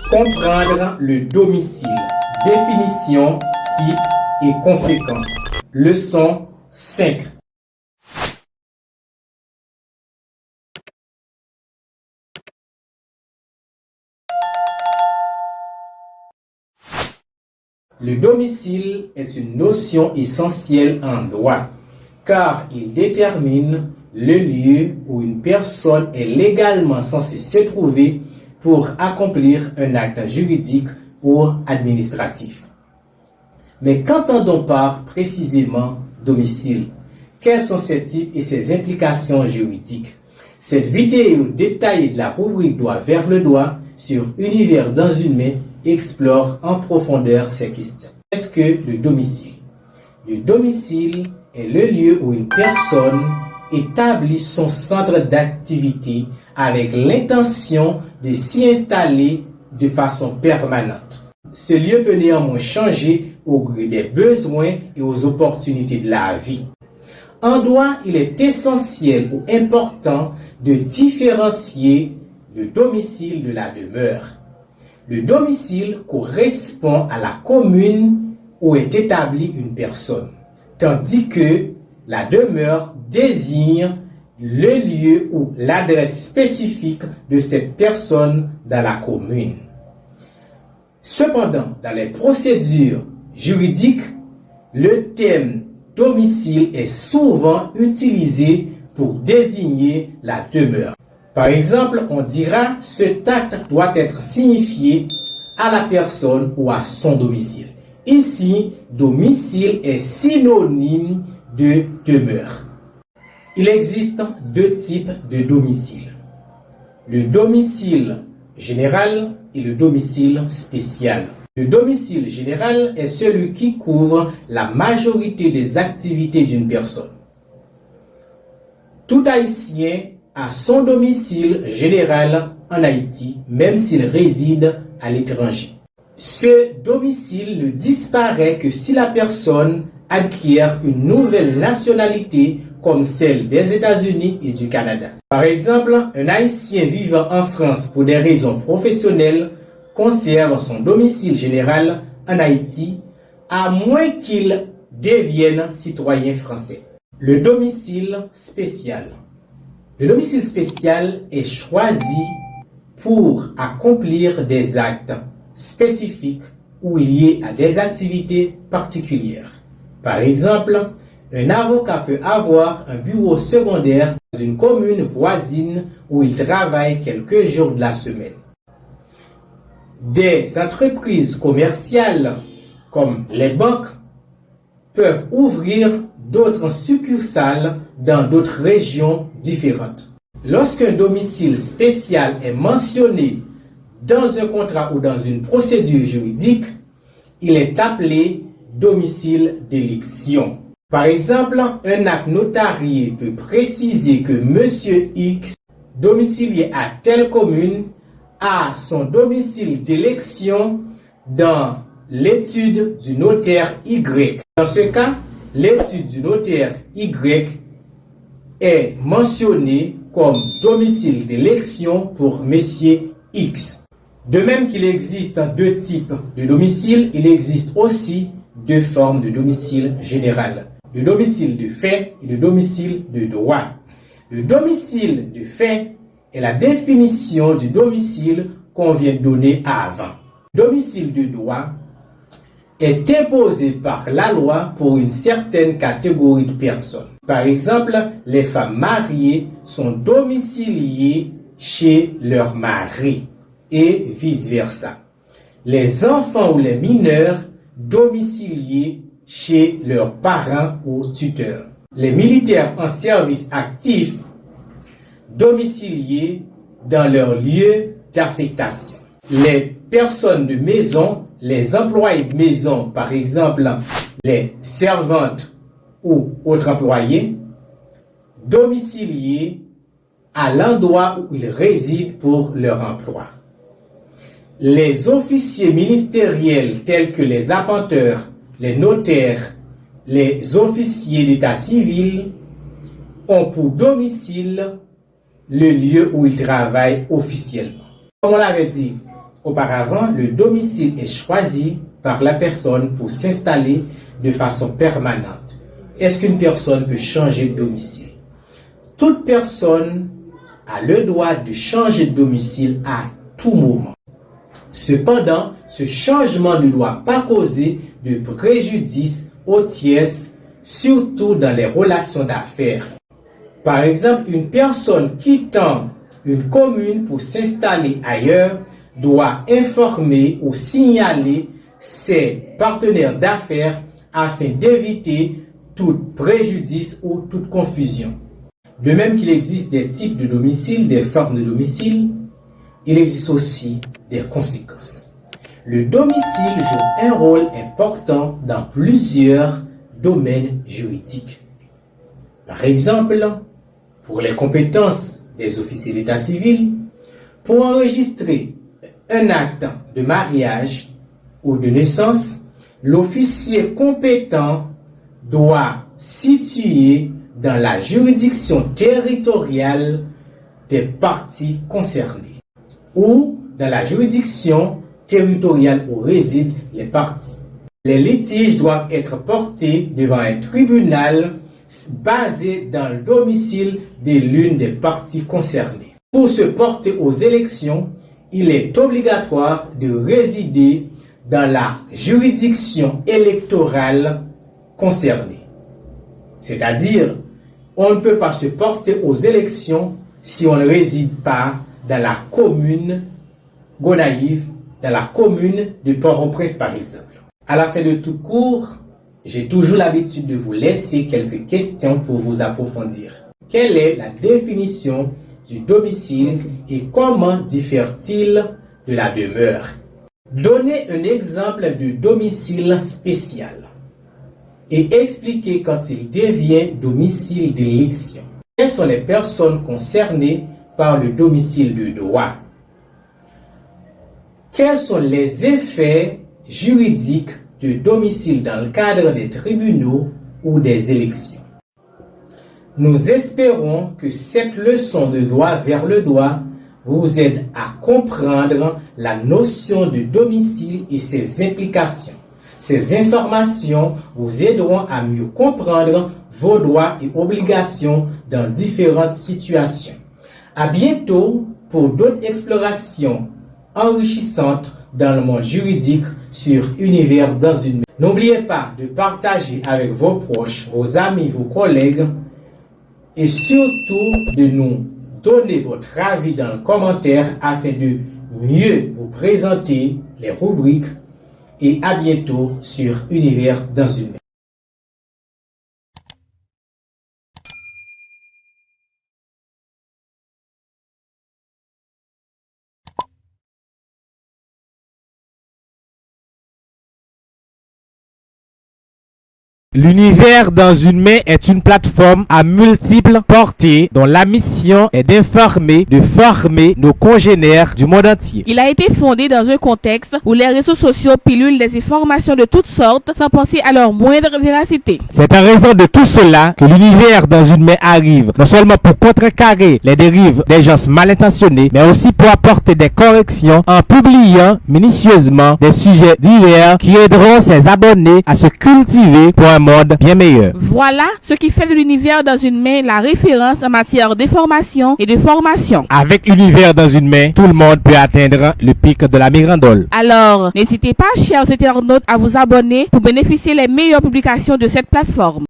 Comprendre le domicile. Définition, type et conséquences. Leçon 5. Le domicile est une notion essentielle en droit, car il détermine le lieu où une personne est légalement censée se trouver pour accomplir un acte juridique ou administratif. Mais qu'entendons par précisément domicile? Quels sont ses types et ses implications juridiques? Cette vidéo détaillée de la rubrique Droit vers le droit sur Univers dans une main explore en profondeur ces questions. Qu'est-ce que le domicile? Le domicile est le lieu où une personne établit son centre d'activité avec l'intention de s'y installer de façon permanente. Ce lieu peut néanmoins changer au gré des besoins et aux opportunités de la vie. En droit, il est essentiel ou important de différencier le domicile de la demeure. Le domicile correspond à la commune où est établie une personne, tandis que la demeure désigne le lieu ou l'adresse spécifique de cette personne dans la commune. Cependant, dans les procédures juridiques, le terme domicile est souvent utilisé pour désigner la demeure. Par exemple, on dira cet acte doit être signifié à la personne ou à son domicile. Ici, domicile est synonyme de demeure. Il existe deux types de domicile. Le domicile général et le domicile spécial. Le domicile général est celui qui couvre la majorité des activités d'une personne. Tout Haïtien a son domicile général en Haïti, même s'il réside à l'étranger. Ce domicile ne disparaît que si la personne acquiert une nouvelle nationalité comme celle des États-Unis et du Canada. Par exemple, un Haïtien vivant en France pour des raisons professionnelles conserve son domicile général en Haïti, à moins qu'il devienne citoyen français. Le domicile spécial. Le domicile spécial est choisi pour accomplir des actes spécifiques ou liés à des activités particulières. Par exemple, un avocat peut avoir un bureau secondaire dans une commune voisine où il travaille quelques jours de la semaine. Des entreprises commerciales comme les banques peuvent ouvrir d'autres succursales dans d'autres régions différentes. Lorsqu'un domicile spécial est mentionné dans un contrat ou dans une procédure juridique, il est appelé domicile d'élection. Par exemple, un acte notarié peut préciser que M. X, domicilié à telle commune, a son domicile d'élection dans l'étude du notaire Y. Dans ce cas, l'étude du notaire Y est mentionnée comme domicile d'élection pour M. X. De même qu'il existe deux types de domicile, il existe aussi deux formes de domicile général. Le domicile de fait et le domicile de droit. Le domicile de fait est la définition du domicile qu'on vient de donner avant. Le domicile de droit est imposé par la loi pour une certaine catégorie de personnes. Par exemple, les femmes mariées sont domiciliées chez leur mari et vice-versa. Les enfants ou les mineurs domiciliés chez leurs parents ou tuteurs. Les militaires en service actif domiciliés dans leur lieu d'affectation. Les personnes de maison, les employés de maison, par exemple les servantes ou autres employés, domiciliés à l'endroit où ils résident pour leur emploi. Les officiers ministériels tels que les appanteurs, les notaires, les officiers d'état civil ont pour domicile le lieu où ils travaillent officiellement. Comme on l'avait dit, Auparavant, le domicile est choisi par la personne pour s'installer de façon permanente. Est-ce qu'une personne peut changer de domicile? Toute personne a le droit de changer de domicile à tout moment. Cependant, ce changement ne doit pas causer de préjudice aux tierces, surtout dans les relations d'affaires. Par exemple, une personne quittant une commune pour s'installer ailleurs doit informer ou signaler ses partenaires d'affaires afin d'éviter tout préjudice ou toute confusion. De même qu'il existe des types de domicile, des formes de domicile, il existe aussi des conséquences. Le domicile joue un rôle important dans plusieurs domaines juridiques. Par exemple, pour les compétences des officiers d'état civil, pour enregistrer un acte de mariage ou de naissance, l'officier compétent doit situer dans la juridiction territoriale des parties concernées ou dans la juridiction territoriale où résident les parties. Les litiges doivent être portés devant un tribunal basé dans le domicile de l'une des parties concernées. Pour se porter aux élections, il est obligatoire de résider dans la juridiction électorale concernée. C'est-à-dire, on ne peut pas se porter aux élections si on ne réside pas dans la commune Gonaïve, dans la commune de Port-au-Prince par exemple. À la fin de tout cours, j'ai toujours l'habitude de vous laisser quelques questions pour vous approfondir. Quelle est la définition du domicile et comment diffère-t-il de la demeure? Donnez un exemple de domicile spécial et expliquez quand il devient domicile d'élection. Quelles sont les personnes concernées par le domicile de droit? Quels sont les effets juridiques de domicile dans le cadre des tribunaux ou des élections? Nous espérons que cette leçon de droit vers le droit vous aide à comprendre la notion de domicile et ses implications. Ces informations vous aideront à mieux comprendre vos droits et obligations dans différentes situations. À bientôt pour d'autres explorations enrichissantes dans le monde juridique sur Univers dans une main. N'oubliez pas de partager avec vos proches, vos amis, vos collègues et surtout de nous donner votre avis dans le commentaire afin de mieux vous présenter les rubriques. Et à bientôt sur Univers dans une main. L'univers dans une main est une plateforme à multiples portées dont la mission est d'informer, de former nos congénères du monde entier. Il a été fondé dans un contexte où les réseaux sociaux pilulent des informations de toutes sortes sans penser à leur moindre véracité. C'est en raison de tout cela que l'univers dans une main arrive, non seulement pour contrecarrer les dérives des gens mal intentionnés, mais aussi pour apporter des corrections en publiant minutieusement des sujets divers qui aideront ses abonnés à se cultiver pour un monde bien meilleur. Voilà ce qui fait de l'univers dans une main la référence en matière d'information et de formation. Avec l'univers dans une main, tout le monde peut atteindre le pic de la mirandole. Alors, n'hésitez pas, chers internautes, à vous abonner pour bénéficier des meilleures publications de cette plateforme.